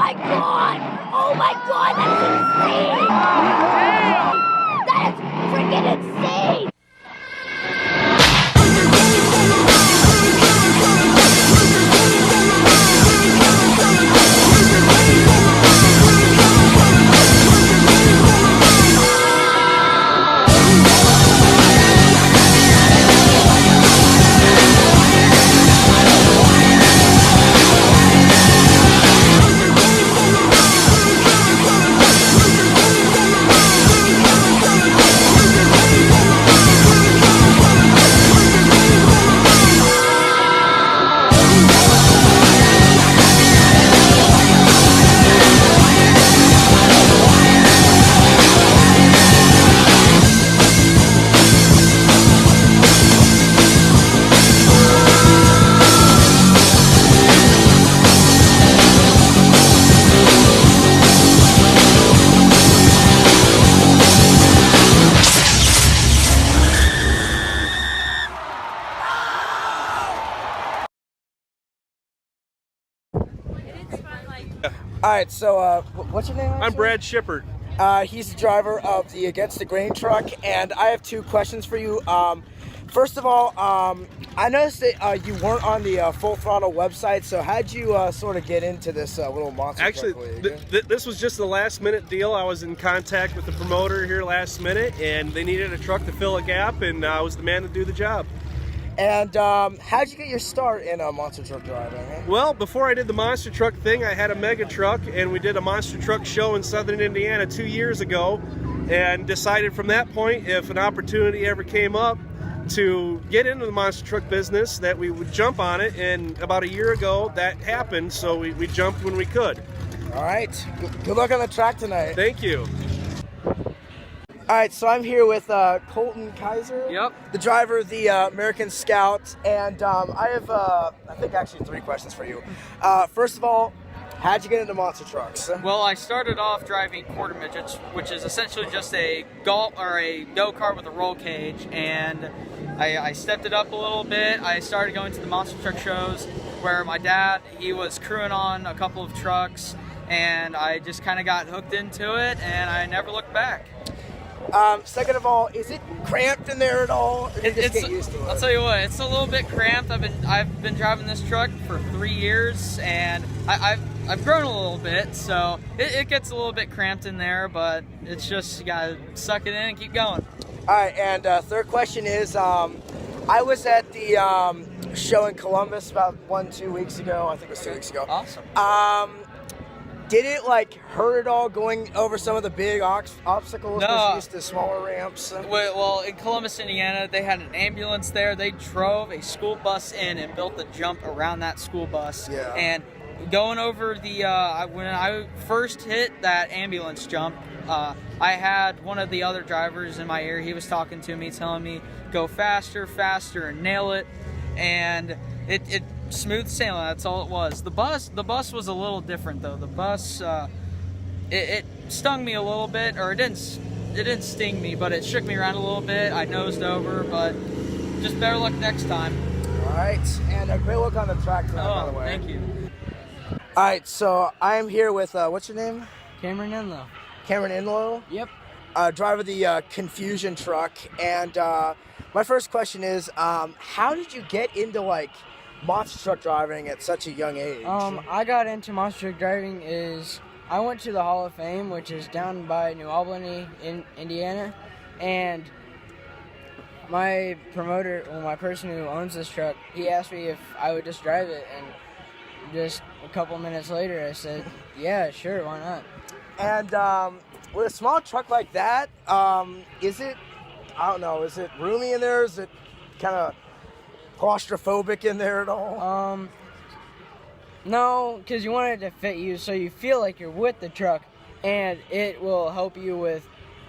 my god! Oh my god, that's insane! That is freaking insane! All right, so what's your name? I'm Brad Shippert. He's the driver of the Against the Grain truck, and I have two questions for you. First of all, I noticed that you weren't on the Full Throttle website, so how'd you sort of get into this little monster Actually, truck league? this was just a last-minute deal. I was in contact with the promoter here last minute, and they needed a truck to fill a gap, and I was the man to do the job. And how'd you get your start in monster truck driving? Well, before I did the monster truck thing, I had a mega truck, and we did a monster truck show in southern Indiana 2 years ago, and decided from that point, if an opportunity ever came up to get into the monster truck business, that we would jump on it. And about a year ago, that happened, so we jumped when we could. All right, good luck on the track tonight. Thank you. All right, so I'm here with Colton Kaiser, Yep. the driver of the American Scout, and I have, I think, actually 3 questions for you. First of all, how'd you get into monster trucks? Well, I started off driving quarter midgets, which is essentially just a go-kart with a roll cage, and I stepped it up a little bit. I started going to the monster truck shows where my dad, he was crewing on a couple of trucks, and I just kind of got hooked into it, and I never looked back. Second of all, is it cramped in there at all? Or you just get used to it? I'll tell you what, it's a little bit cramped. I've been driving this truck for 3 years, and I've grown a little bit, so it gets a little bit cramped in there, but it's just, you gotta suck it in and keep going. All right, and third question is, I was at the show in Columbus about 1-2 weeks ago. I think it was 2 weeks ago. Awesome. Did it hurt at all going over some of the big obstacles? No. Was used to smaller ramps? Well, in Columbus, Indiana, they had an ambulance there. They drove a school bus in and built the jump around that school bus. Yeah. And going over the when I first hit that ambulance jump, I had one of the other drivers in my ear. He was talking to me, telling me go faster, faster, and nail it. And it smooth sailing. That's all it was. The bus was a little different though. The bus it stung me a little bit, or it didn't sting me, but it shook me around a little bit. I nosed over, but just better luck next time. All right, and great luck on the track tonight, by the way. Thank you. All right, so I am here with what's your name? Cameron Enlow. Cameron Inlow. Yep. Driver of the Confusion truck, and my first question is, how did you get into monster truck driving at such a young age? I got into monster truck driving I went to the Hall of Fame, which is down by New Albany in Indiana, and my promoter, my person who owns this truck, he asked me if I would just drive it, and just a couple minutes later I said, yeah, sure, why not? And with a small truck like that, is it roomy in there? Is it kind of claustrophobic in there at all? No, because you want it to fit you so you feel like you're with the truck, and it will help you with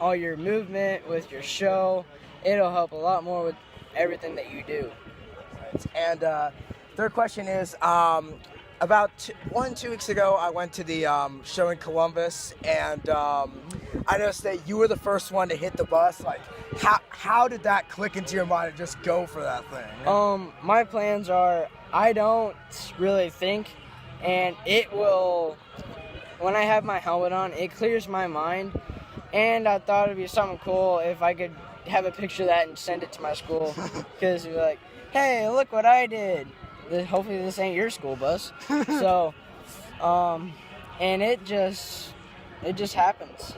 all your movement, with your show. It'll help a lot more with everything that you do. And third question is, about 1-2 weeks ago, I went to the show in Columbus, and I noticed that you were the first one to hit the bus. How did that click into your mind to just go for that thing? My plans are, I don't really think, and it will when I have my helmet on, it clears my mind, and I thought it'd be something cool if I could have a picture of that and send it to my school, because it'd be like, hey, look what I did. Hopefully this ain't your school bus. So, and it just happens.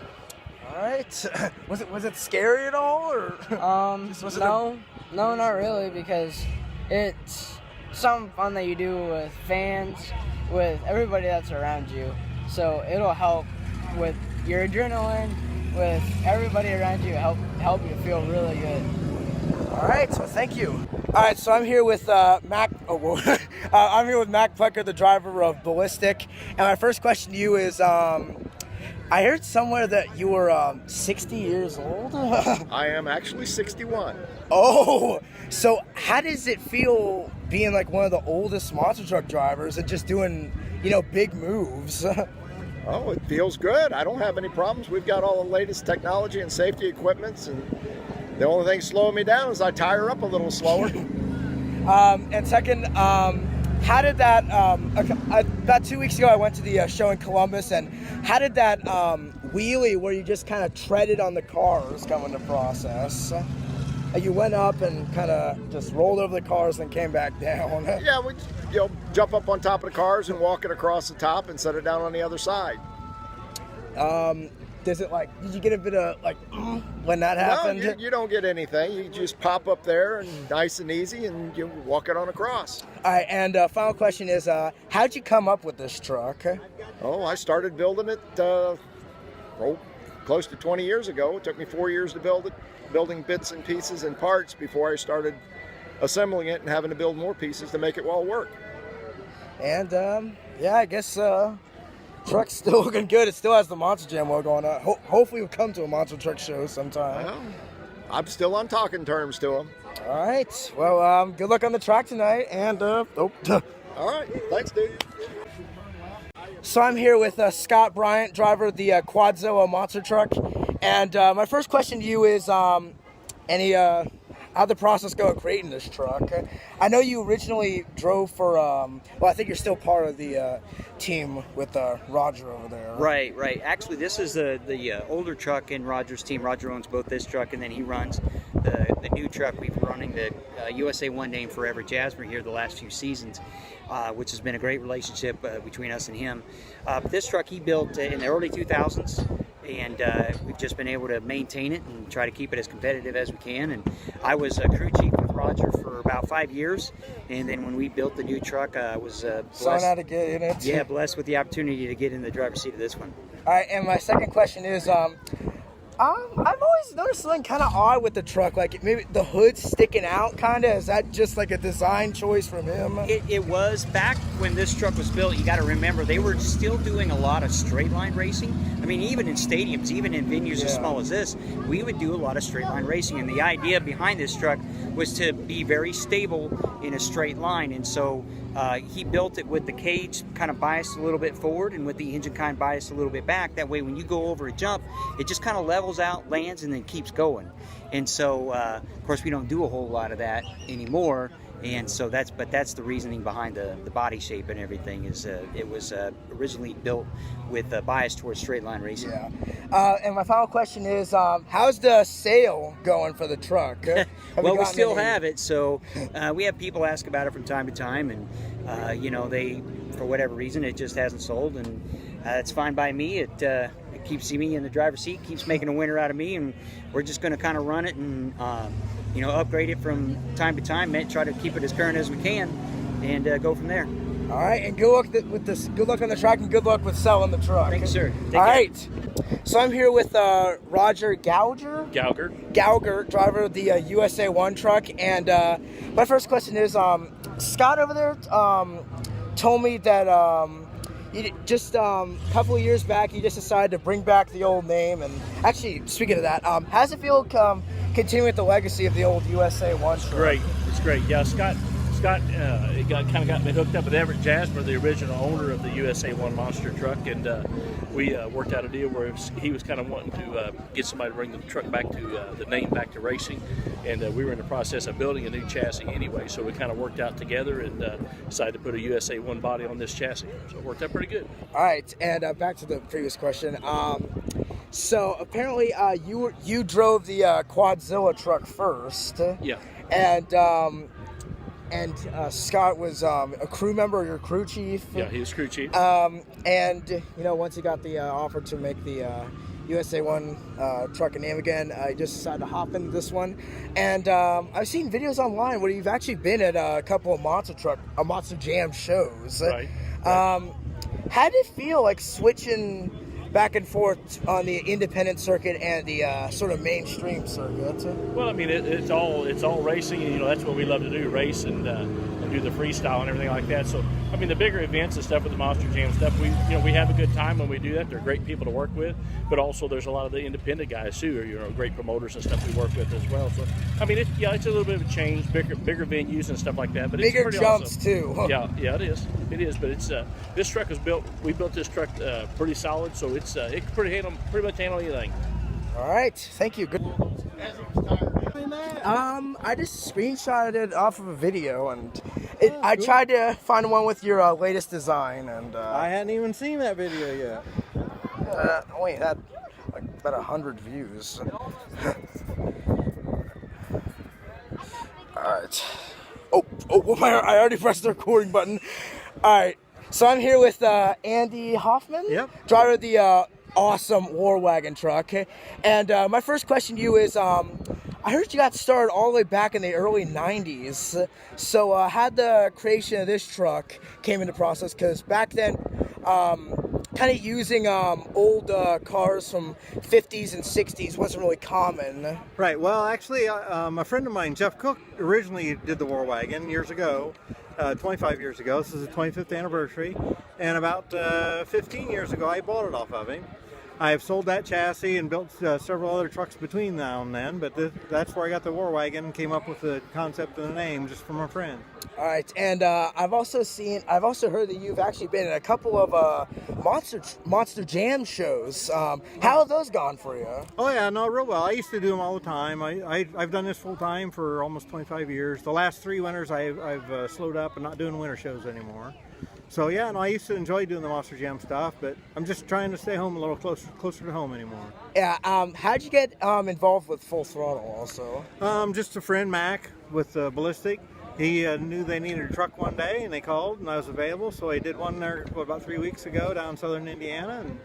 All right. Was it scary at all, or? No, not really, because it's something fun that you do with fans, with everybody that's around you. So it'll help with your adrenaline, with everybody around you, help you feel really good. All right, so thank you. All right, so I'm here with Mac. I'm here with Mac Plecker, the driver of Ballistic, and my first question to you is: I heard somewhere that you were 60 years old. I am actually 61. Oh, so how does it feel being like one of the oldest monster truck drivers and just doing, big moves? Oh, it feels good. I don't have any problems. We've got all the latest technology and safety equipments, and the only thing slowing me down is I tire up a little slower. And second, how did that, about 2 weeks ago I went to the show in Columbus, and how did that wheelie where you just kind of treaded on the cars come into process? You went up and kind of just rolled over the cars and came back down. Yeah, we jump up on top of the cars and walk it across the top and set it down on the other side. Did you get a bit of when that happened? No, you don't get anything. You just pop up there and nice and easy, and you walk it on across. All right, and final question is, how'd you come up with this truck? Oh, I started building it close to 20 years ago. It took me 4 years to build it, building bits and pieces and parts before I started assembling it and having to build more pieces to make it all work. And I guess truck's still looking good. It still has the Monster Jam logo on it. Hopefully we'll come to a monster truck show sometime. Well, I'm still on talking terms to him. All right. Well, good luck on the track tonight. And All right. Thanks, dude. So I'm here with Scott Bryant, driver of the Quadzoa monster truck. And my first question to you is, how'd the process go at creating this truck? I know you originally drove for, I think you're still part of the team with Roger over there. Right. Actually, this is the older truck in Roger's team. Roger owns both this truck, and then he runs the new truck. We've been running the USA One Name Forever Jasper here the last few seasons, which has been a great relationship between us and him. This truck he built in the early 2000s. And we've just been able to maintain it and try to keep it as competitive as we can. And I was a crew chief with Roger for about 5 years, and then when we built the new truck, I was blessed. How to get in it. Yeah, blessed with the opportunity to get in the driver's seat of this one. All right, and my second question is, I've always noticed something kind of odd with the truck, like maybe the hood's sticking out, kind of. Is that just like a design choice from him? It was back when this truck was built. You got to remember they were still doing a lot of straight line racing. I mean, even in stadiums, even in venues as small as this, we would do a lot of straight line racing. And the idea behind this truck was to be very stable in a straight line. And so he built it with the cage kind of biased a little bit forward and with the engine kind biased a little bit back. That way, when you go over a jump, it just kind of levels out, lands, and then keeps going. And so, of course, we don't do a whole lot of that anymore. And so that's the reasoning behind the body shape and everything. Is it was originally built with a bias towards straight line racing. Yeah. And my final question is, how's the sale going for the truck? Well, we still have it. So we have people ask about it from time to time, and they, for whatever reason, it just hasn't sold, and it's fine by me. It keeps me in the driver's seat, keeps making a winner out of me, and we're just going to kind of run it and upgrade it from time to time, try to keep it as current as we can, and go from there. All right, and good luck with this. Good luck on the track, and good luck with selling the truck. Thank you, sir. Take All care. right. So I'm here with Roger Gauger, driver of the USA One truck, and my first question is, Scott over there told me that you just a couple of years back you just decided to bring back the old name. And actually, speaking of that, how does it feel continuing with the legacy of the old USA One truck? It's great. Yeah, Scott Scott got me hooked up with Everett Jasper, the original owner of the USA 1 monster truck, and we worked out a deal where he was kind of wanting to get somebody to bring the truck back to the name back to racing, and we were in the process of building a new chassis anyway, so we kind of worked out together and decided to put a USA 1 body on this chassis. So it worked out pretty good. All right, and back to the previous question. So apparently you drove the Quadzilla truck first. Yeah. And Scott was a crew member, your crew chief. Yeah, he was crew chief. And you know, once he got the offer to make the USA 1 truck a name again, he just decided to hop into this one. And I've seen videos online where you've actually been at a couple of Monster Jam shows. Right. How did it feel like switching back and forth on the independent circuit and the sort of mainstream circuit? Well, I mean, it's all racing, and that's what we love to do, race and do the freestyle and everything like that. So, I mean, the bigger events and stuff with the Monster Jam stuff, we have a good time when we do that. They're great people to work with, but also there's a lot of the independent guys too, great promoters and stuff we work with as well. So, I mean, it's a little bit of a change, bigger venues and stuff like that. But bigger it's jumps awesome. Too. Yeah, it is. But it's this truck was built. We built this truck pretty solid, so it can pretty much handle anything. All right, thank you. Good. I just screenshotted it off of a video, and I tried to find one with your latest design, and I hadn't even seen that video yet. Only had like about 100 views. All right. Oh! I already pressed the recording button. All right. So I'm here with Andy Hoffman, driver of the awesome War Wagon truck. And my first question to you is, I heard you got started all the way back in the early 90s. So how the creation of this truck came into process? Because back then, kind of using old cars from 50s and 60s wasn't really common. Right. Well, actually, a friend of mine, Jeff Cook, originally did the War Wagon years ago. 25 years ago. This is the 25th anniversary. And about 15 years ago, I bought it off of him. I've sold that chassis and built several other trucks between now and then, but that's where I got the War Wagon and came up with the concept and the name just from a friend. All right, and I've also heard that you've actually been in a couple of Monster Jam shows. How have those gone for you? Oh yeah, no, real well. I used to do them all the time. I've done this full time for almost 25 years. The last 3 winters I've slowed up and not doing winter shows anymore. So yeah, no, I used to enjoy doing the Monster Jam stuff, but I'm just trying to stay home a little closer to home anymore. Yeah, how'd you get involved with Full Throttle also? Just a friend, Mac, with Ballistic. He knew they needed a truck one day, and they called, and I was available, so I did one there about 3 weeks ago down in southern Indiana, and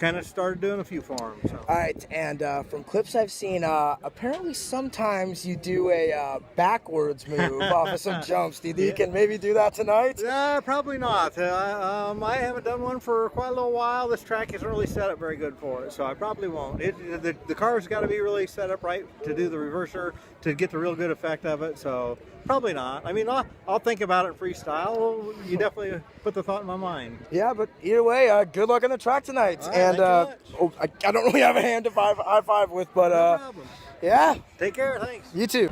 kind of started doing a few for them. So. All right, and from clips I've seen, apparently sometimes you do a backwards move off of some jumps. Do you think you can maybe do that tonight? Probably not. I haven't done one for quite a little while. This track isn't really set up very good for it, so I probably won't. The car's got to be really set up right to do the reverser to get the real good effect of it, so probably not. I mean, I'll think about it freestyle. You definitely put the thought in my mind. Yeah, but either way, good luck on the track tonight. All right, I don't really have a hand to high five with, but no problem. Yeah. Take care. Thanks. You too.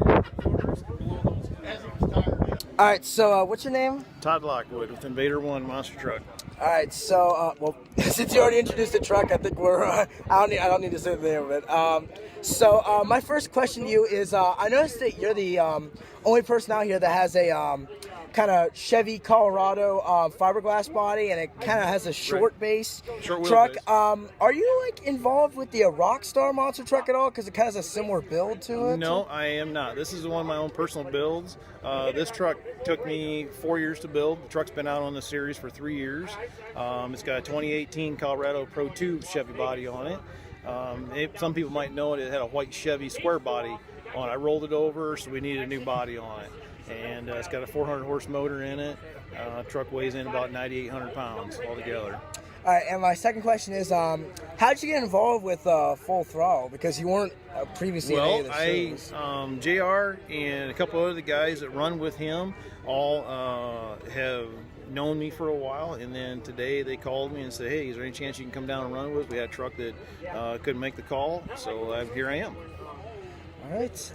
All right, so what's your name? Todd Lockwood with Invader 1 Monster Truck. All right, so well, since you already introduced the truck, I think we're I don't need to say the name of it. So my first question to you is, I noticed that you're the only person out here that has a kind of Chevy Colorado fiberglass body, and it kind of has a short base truck. Are you like involved with the Rockstar monster truck at all? Because it kind of has a similar build to it. No, I am not. This is one of my own personal builds. This truck took me 4 years to build. The truck's been out on the series for 3 years. It's got a 2018 Colorado Pro 2 Chevy body on it. Some people might know it. It had a white Chevy square body on it. I rolled it over, so we needed a new body on it. And it's got a 400 horse motor in it. Truck weighs in about 9,800 pounds altogether. All right, and my second question is, how did you get involved with Full Throttle? Because you weren't previously in any of the shows. JR and a couple other guys that run with him all have known me for a while, and then today they called me and said, hey, is there any chance you can come down and run with us? We had a truck that couldn't make the call, so here I am. All right.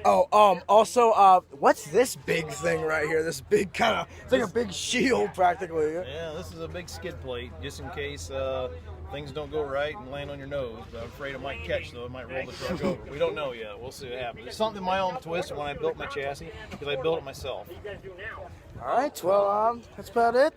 Oh, also, what's this big thing right here? This big kind of, it's like a big shield practically. Yeah, this is a big skid plate, just in case things don't go right and land on your nose. But I'm afraid it might catch, though. It might roll the truck over. We don't know yet. We'll see what happens. It's something my own twist when I built my chassis, because I built it myself. All right, well, that's about it.